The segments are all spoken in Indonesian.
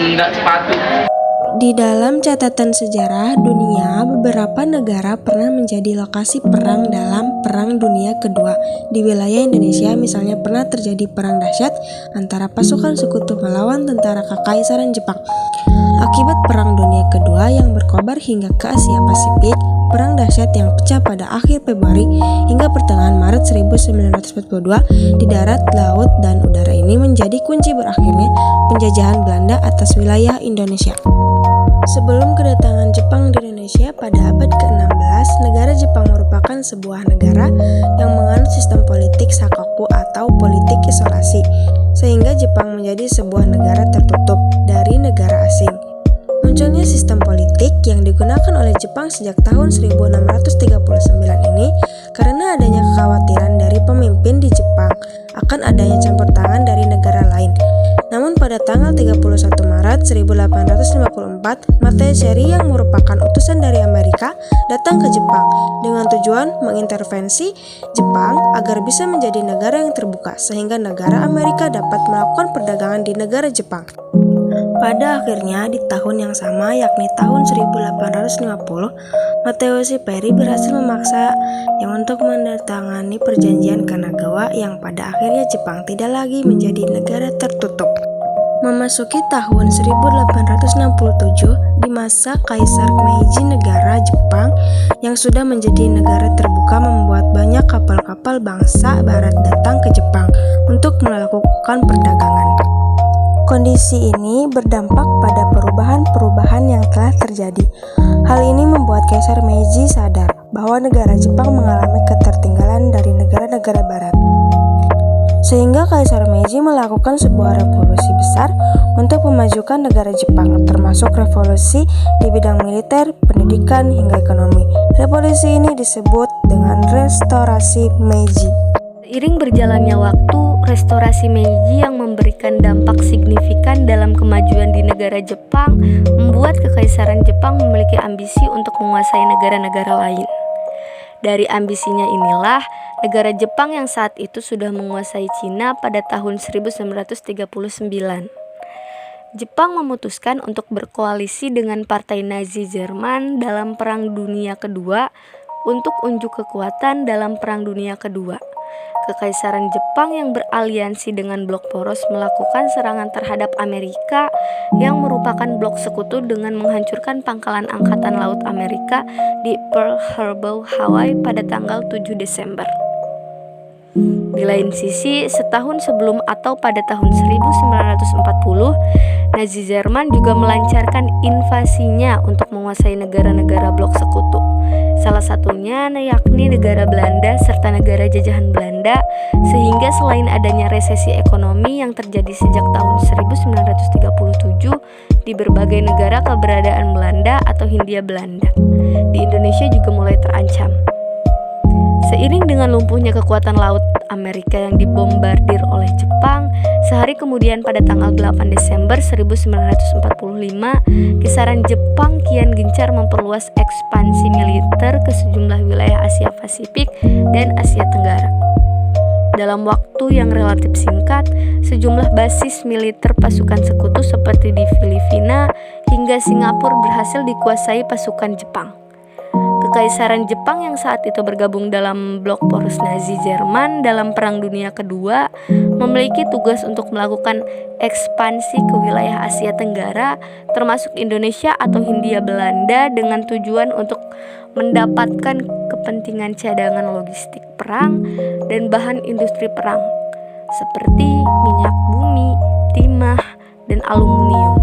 Enggak sepatu. Di dalam catatan sejarah dunia, beberapa negara pernah menjadi lokasi perang dalam Perang Dunia Kedua. Di wilayah Indonesia misalnya pernah terjadi perang dahsyat antara pasukan sekutu melawan tentara Kekaisaran Jepang. Akibat Perang Dunia Kedua yang berkobar hingga ke Asia Pasifik, perang dahsyat yang pecah pada akhir Februari hingga pertengahan Maret 1942 di darat, laut, dan udara ini menjadi kunci berakhirnya penjajahan Belanda atas wilayah Indonesia. Sebelum kedatangan Jepang di Indonesia pada abad ke-16, negara Jepang merupakan sebuah negara yang menganut sistem politik sakoku atau politik isolasi, sehingga Jepang menjadi sebuah negara tertutup dari negara asing. Munculnya sistem politik yang digunakan oleh Jepang sejak tahun 1639 ini karena adanya kekhawatiran dari pemimpin di Jepang akan adanya campur tangan dari negara lain. Namun pada tanggal 31 Maret 1854, Matehari yang merupakan utusan dari Amerika datang ke Jepang dengan tujuan mengintervensi Jepang agar bisa menjadi negara yang terbuka sehingga negara Amerika dapat melakukan perdagangan di negara Jepang. Pada akhirnya di tahun yang sama yakni tahun 1850, Matehari berhasil memaksa yang untuk menandatangani perjanjian Kanagawa yang pada akhirnya Jepang tidak lagi menjadi negara tertutup. Memasuki tahun 1867 di masa Kaisar Meiji, negara Jepang yang sudah menjadi negara terbuka membuat banyak kapal-kapal bangsa barat datang ke Jepang untuk melakukan perdagangan. Kondisi ini berdampak pada perubahan-perubahan yang telah terjadi. Hal ini membuat Kaisar Meiji sadar bahwa negara Jepang mengalami ketertinggalan dari negara-negara barat. Sehingga Kaisar Meiji melakukan sebuah revolusi besar untuk memajukan negara Jepang, termasuk revolusi di bidang militer, pendidikan, hingga ekonomi. Revolusi ini disebut dengan Restorasi Meiji. Seiring berjalannya waktu, restorasi Meiji yang memberikan dampak signifikan dalam kemajuan di negara Jepang membuat Kekaisaran Jepang memiliki ambisi untuk menguasai negara-negara lain. Dari ambisinya inilah, negara Jepang yang saat itu sudah menguasai Cina pada tahun 1939. Jepang memutuskan untuk berkoalisi dengan Partai Nazi Jerman dalam Perang Dunia Kedua untuk unjuk kekuatan dalam Perang Dunia Kedua. Kekaisaran Jepang yang beraliansi dengan blok poros melakukan serangan terhadap Amerika yang merupakan blok sekutu dengan menghancurkan pangkalan Angkatan Laut Amerika di Pearl Harbor, Hawaii pada tanggal 7 Desember. Di lain sisi, setahun sebelum atau pada tahun 1940, Nazi Jerman juga melancarkan invasinya untuk menguasai negara-negara blok sekutu. Salah satunya yakni negara Belanda serta negara jajahan Belanda, sehingga selain adanya resesi ekonomi yang terjadi sejak tahun 1937 di berbagai negara keberadaan Belanda atau Hindia Belanda, di Indonesia juga mulai terancam. Seiring dengan lumpuhnya kekuatan laut Amerika yang dibombardir oleh Jepang, sehari kemudian pada tanggal 8 Desember 1945, Kisaran Jepang kian gencar memperluas ekspansi militer ke sejumlah wilayah Asia Pasifik dan Asia Tenggara. Dalam waktu yang relatif singkat, sejumlah basis militer pasukan sekutu seperti di Filipina hingga Singapura berhasil dikuasai pasukan Jepang. Kekaisaran Jepang yang saat itu bergabung dalam blok poros Nazi Jerman dalam Perang Dunia Kedua memiliki tugas untuk melakukan ekspansi ke wilayah Asia Tenggara termasuk Indonesia atau Hindia Belanda dengan tujuan untuk mendapatkan kepentingan cadangan logistik perang dan bahan industri perang seperti minyak bumi, timah, dan aluminium.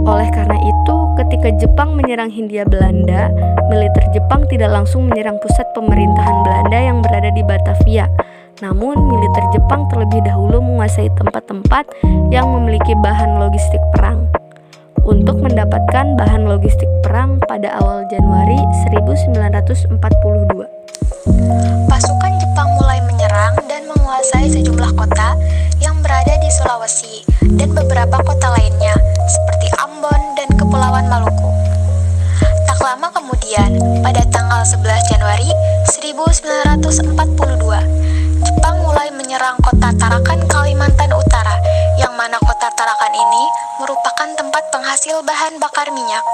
Oleh karena itu, ketika Jepang menyerang Hindia Belanda, militer Jepang tidak langsung menyerang pusat pemerintahan Belanda yang berada di Batavia. Namun, militer Jepang terlebih dahulu menguasai tempat-tempat yang memiliki bahan logistik perang. Untuk mendapatkan bahan logistik perang pada awal Januari 1942. Pasukan Jepang mulai menyerang dan menguasai sejumlah kota yang berada di Sulawesi dan beberapa kota lainnya seperti Ambon dan Kepulauan Maluku. Tak lama kemudian, pada tanggal 11 Januari 1942, Jepang mulai menyerang kota Tarakan, Kalimantan Utara, yang mana kota penghasil bahan bakar minyak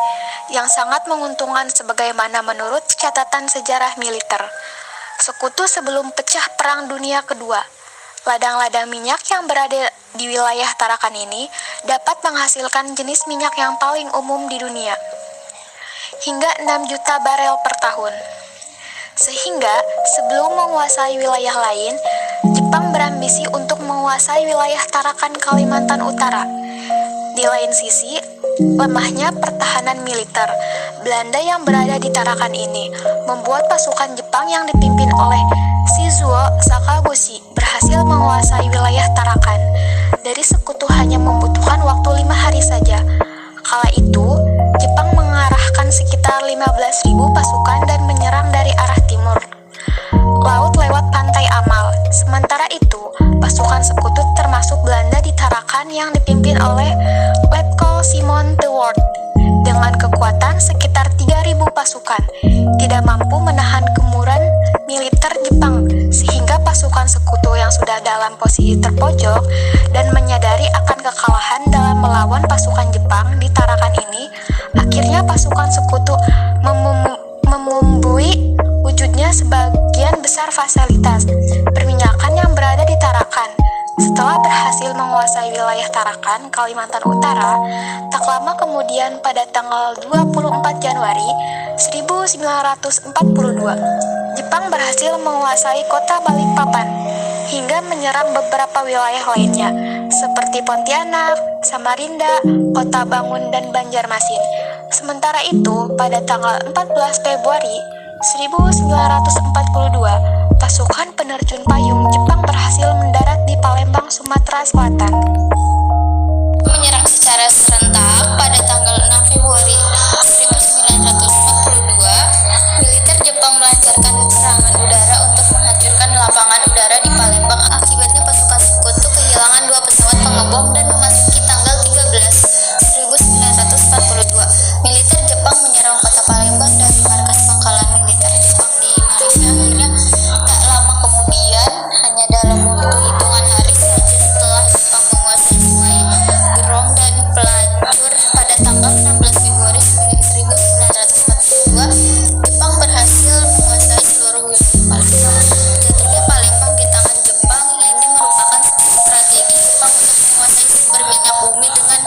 yang sangat menguntungkan sebagaimana menurut catatan sejarah militer. Sekutu sebelum pecah Perang Dunia Kedua, ladang-ladang minyak yang berada di wilayah Tarakan ini dapat menghasilkan jenis minyak yang paling umum di dunia, hingga 6 juta barel per tahun. Sehingga sebelum menguasai wilayah lain, Jepang berambisi untuk menguasai wilayah Tarakan Kalimantan Utara. Di lain sisi, lemahnya pertahanan militer Belanda yang berada di Tarakan ini membuat pasukan Jepang yang dipimpin oleh Shizuo Sakaguchi berhasil menguasai wilayah Tarakan. Dari sekutu hanya membutuhkan waktu 5 hari saja. Kala itu, Jepang mengarahkan sekitar 15.000 pasukan dan menyerang dari arah timur laut lewat pantai Amal. Sementara itu, pasukan sekutu termasuk Belanda di Tarakan yang dipimpin oleh Letkol Simon de Wort dengan kekuatan sekitar 3.000 pasukan tidak mampu menahan gemuran militer Jepang, sehingga pasukan sekutu yang sudah dalam posisi terpojok dan menyadari akan kekalahan dalam melawan pasukan Jepang di Tarakan ini, akhirnya pasukan sekutu memumbui wujudnya sebagian besar fasilitas perminyakan yang berada di Tarakan. Setelah berhasil menguasai wilayah Tarakan, Kalimantan Utara, tak lama kemudian pada tanggal 24 Januari 1942, Jepang berhasil menguasai kota Balikpapan hingga menyerang beberapa wilayah lainnya seperti Pontianak, Samarinda, Kota Bangun, dan Banjarmasin. Sementara itu, pada tanggal 14 Februari 1942, pasukan penerjun payung Jepang berhasil mendarat di Palembang, Sumatera Selatan. Menyerang secara serentak pada tanggal 6 Februari 1942, militer Jepang melancarkan serangan udara untuk menghancurkan lapangan udara di Palembang. Akibatnya pasukan sekutu kehilangan 2 pesawat pengebom dan memasuki tanggal 13 1942. Militer Jepang menyerang kota Palembang dan markas pangkalan militer Jepang di Malaysia. Akhirnya tak lama kemudian, hanya dalam waktu hitungan hari saja setelah Jepang menguasai Sungai Gerong dan Pelacur pada tanggal 16 Februari 1942, Jepang berhasil menguasai seluruh wilayah Palembang. Jatuhnya Palembang di tangan Jepang ini merupakan strategi Jepang untuk menguasai sumber minyak bumi. Dengan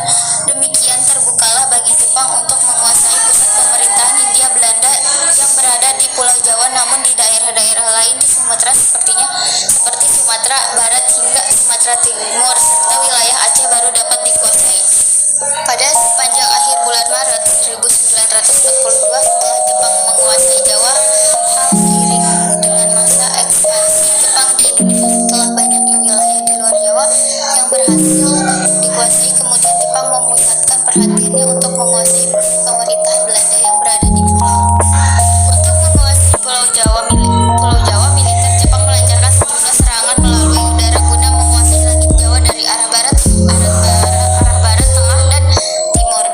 demikian terbukalah bagi Jepang untuk menguasai pusat pemerintahan Hindia Belanda yang berada di Pulau Jawa, namun di daerah-daerah lain di Sumatera seperti Sumatera Barat hingga Sumatera Timur serta wilayah Aceh baru dapat dikuasai pada sepanjang akhir bulan Maret 1942. Setelah Jepang menguasai Jawa, hal seiring dengan masa ekspansi Jepang di Indonesia setelah banyaknya wilayah di luar Jawa yang berhasil dikuasai, kemudian Jepang memusatkan perhatiannya untuk menguasai pusat pemerintahan Belanda yang berada di pulau. Untuk menguasai Pulau Jawa, militer Jepang melancarkan sejumlah serangan melalui udara guna menguasai langit Jawa dari arah barat, tengah, dan timur.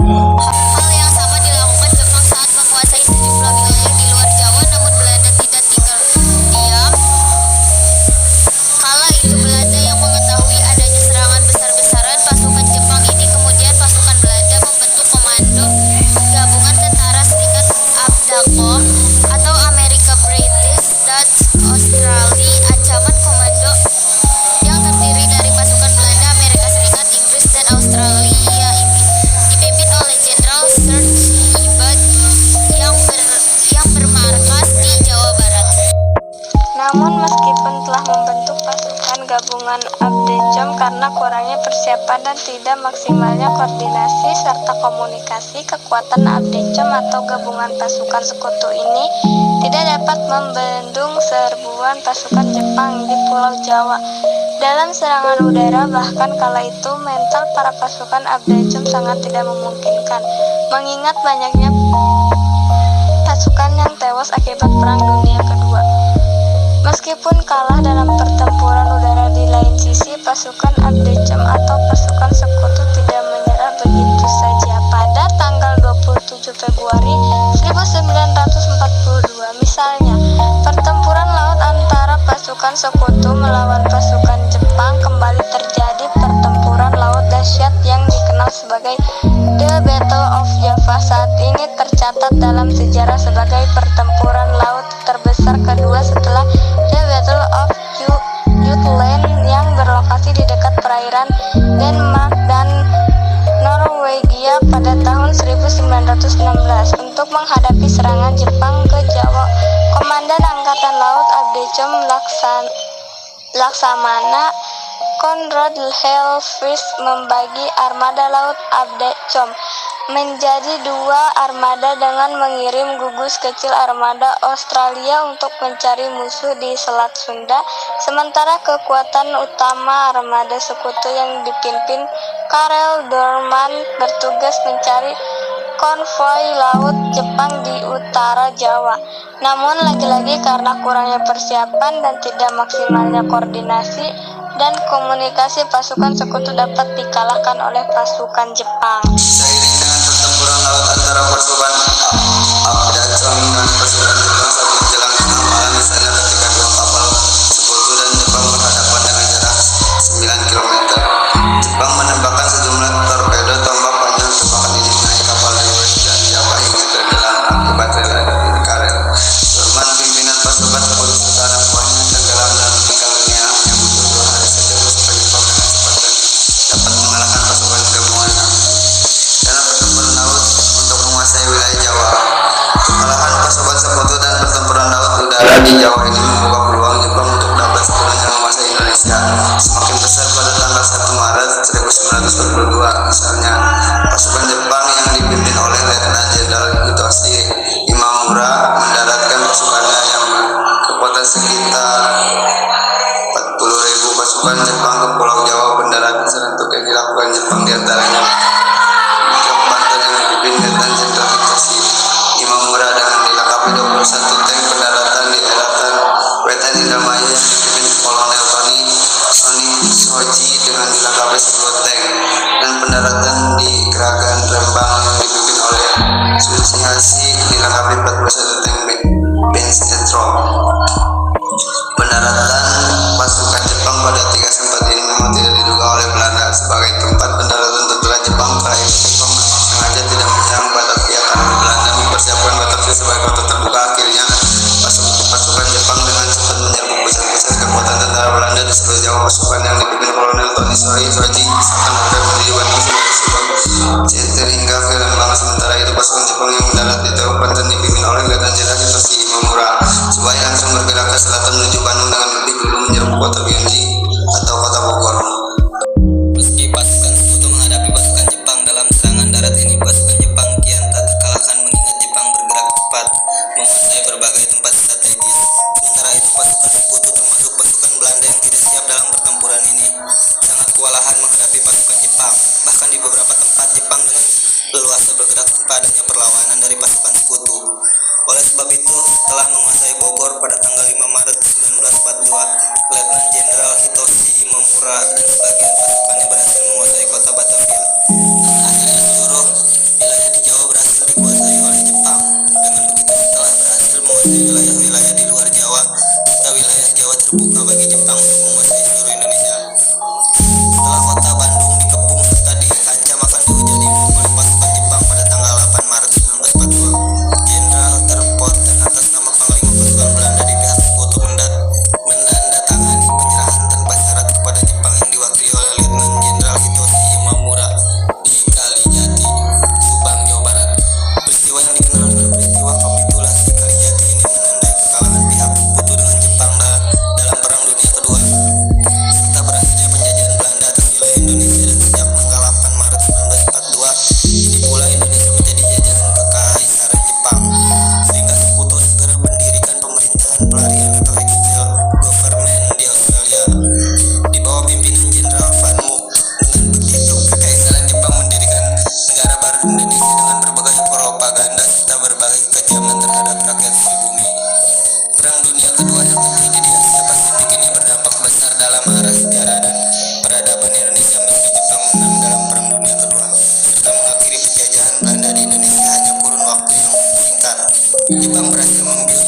Hal yang sama dilakukan Jepang saat menguasai sejumlah wilayah di luar Jawa, namun Belanda tidak tinggal diam. Kala itu Belanda yang mengetahui adanya serangan besar-besaran pasukan Jepang ini, kemudian pasukan Belanda membentuk komando gabungan tentara serikat ABDAKO atau Amerika, British, Dutch, Australia. Ancaman komando yang terdiri dari pasukan Belanda, Amerika Serikat, Inggris, dan Australia dipimpin oleh Jenderal Sir Ibad yang bermarkas di Jawa Barat. Namun meskipun telah membentuk pasukan gabungan ABDJOM, karena kurangnya persiapan dan tidak maksimalnya koordinasi serta komunikasi, kekuatan ABDJOM atau gabungan pasukan sekutu ini tidak dapat membendung serbuan pasukan Jepang di Pulau Jawa. Dalam serangan udara, bahkan kala itu mental para pasukan ABDJOM sangat tidak memungkinkan, mengingat banyaknya pasukan yang tewas akibat Perang Dunia Kedua. Meskipun kalah dalam pertempuran udara, di lain sisi pasukan ABDJOM atau pasukan sekutu tidak menyerah begitu saja. Pada tanggal 27 Februari 1942 misalnya, pertempuran laut antara pasukan sekutu melawan pasukan Jepang kembali terjadi. Pertempuran laut dahsyat yang dikenal sebagai The Battle tercatat dalam sejarah sebagai pertempuran laut terbesar kedua setelah The Battle of Jutland yang berlokasi di dekat perairan Denmark dan Norwegia pada tahun 1916 untuk menghadapi serangan Jepang ke Jawa. Komandan Angkatan Laut Abdejom Laksamana Konrad Helfrich membagi armada laut Abdejom menjadi 2 armada dengan mengirim gugus kecil armada Australia untuk mencari musuh di Selat Sunda, sementara kekuatan utama armada sekutu yang dipimpin Karel Doorman bertugas mencari konvoi laut Jepang di utara Jawa. Namun lagi-lagi karena kurangnya persiapan dan tidak maksimalnya koordinasi dan komunikasi, pasukan sekutu dapat dikalahkan oleh pasukan Jepang. Seiring dengan pertempuran laut antara pasukan Abdejom dan pasukan Jepang saat menjelang tengah malam, misalnya ketika 2 kapal sekutu dan Jepang berhadapan dengan jarak 9 km. Jepang menembakkan sejumlah torpedo tombak panjang. Tembakan ini mengenai kapal Dewey dan Java hingga tenggelam akibat rel karet. Doorman, pimpinan pasukan sekutu serta anak buahnya tenggelam dan meninggal dunia hanya butuh 2 hari saja pasukan Jepang dengan cepat dan dapat mengalahkan pasukan gabungan dalam pertempuran laut untuk menguasai wilayah Jawa. Kekalahan pasukan sekutu dan pertempuran laut udara di Jawa ini membuka peluang Jepang untuk dapat sepenuhnya menguasai Indonesia. Semakin besar pada tanggal 1 Maret 1942, misalnya pasukan Jepang yang dipimpin oleh Letnan Jenderal Hitoshi Imamura mendaratkan pasukannya yang berkekuatan sekitar 40.000 pasukan Jepang ke Pulau Jawa. Pendaratan serentak yang dilakukan Jepang diantaranya Blok Banten yang dipimpin Letnan Jenderal Hitoshi Imamura dengan dilengkapi 21 tank pendaratan di daratan Wetan Indramayu yang dipimpin Kolonel Tony Shoji dengan dilengkapi 10 tank, dan pendaratan di Kragan Rembang yang dipimpin oleh Tsuchihashi dilengkapi 41 tank Benz Etro. Pendaratan pasukan Jepang pada 3 ini memang tidak diduga oleh Belanda. Sebagai tempat pendaratan tentara Jepang, kala itu Jepang memang sengaja tidak menyerang Batavia karena Belanda mempersiapkan Batavia sebagai kota terbuka. Akhirnya pasukan Jepang dengan cepat menyerbu pusat-pusat kekuatan tentara Belanda di seluruh Jawa. Pasukan yang dipimpin Kolonel Tony Shoji misalkan order menuju Bandung sebagai sebab center hingga ke Lembang. Sementara itu pasukan Jepang yang mendarat di Teluk Banten dipimpin oleh Letnan Jenderal Hitoshi Imamura supaya langsung bergerak ke selatan menuju Bandung dengan lebih dulu menyerbu kota Bionji atau kota Bogor. Meski pasukan sekutu menghadapi pasukan Jepang dalam serangan darat ini, pasukan Jepang kian tak terkalahkan mengingat Jepang bergerak cepat menguasai berbagai tempat strategis. Sementara itu pasukan sekutu termasuk pasukan Belanda yang tidak siap dalam pertempuran ini sangat kewalahan menghadapi pasukan Jepang. Bahkan di beberapa tempat Jepang dengan leluasa bergerak tanpa adanya perlawanan dari pasukan sekutu. Oleh sebab itu, setelah menguasai Bogor pada tanggal 5 Maret 1942, Letnan Jenderal Hitoshi Imamura dan sebagian pasukannya berhasil menguasai kota Batavia. Akhirnya seluruh wilayah di Jawa berhasil dikuasai oleh Jepang. Dengan begitu, setelah berhasil menguasai wilayah-wilayah di luar Jawa, serta wilayah Jawa terbuka bagi Jepang untuk menguasai seluruh Indonesia. Setelah kota Bandung dikepung serta diancam akan dihujani oleh pasukan Jepang pada tanggal 8 Maret 1942, Jenderal Terpoten atas nama Panglima Pasukan Belanda di pihak sekutu menandatangani penyerahan tanpa syarat kepada Jepang yang diwakili oleh Letnan Jenderal Hitoshi Imamura di Kalijati, Subang, Jawa Barat. Peristiwa yang dikenal dengan peristiwa kapitulasi Kalijati ini menandai kekalahan pihak sekutu dengan Jepang dalam Perang Dunia Kedua, serta berhasilnya penjajahan Belanda atas wilayah Indonesia. Dan sejak tanggal 8 Maret 1942 ini pula Indonesia menjadi jajahan Kekaisaran Jepang, sehingga sekutu segera mendirikan pemerintahan pelarian atau exile government di Australia di bawah pimpinan Jenderal Van Mook. Dengan begitu, Kekaisaran Jepang mendirikan negara baru Indonesia dengan berbagai propaganda serta berbagai kekejaman terhadap rakyat pribumi. Perang Dunia Kedua yang terjadi di Asia Pasifik ini berdampak besar dalam arah sejarah dan peradaban Indonesia. Meski Jepang menang dalam Perang Dunia Kedua serta mengakhiri penjajahan Belanda di Indonesia hanya kurun waktu yang singkat, Jepang berhasil membius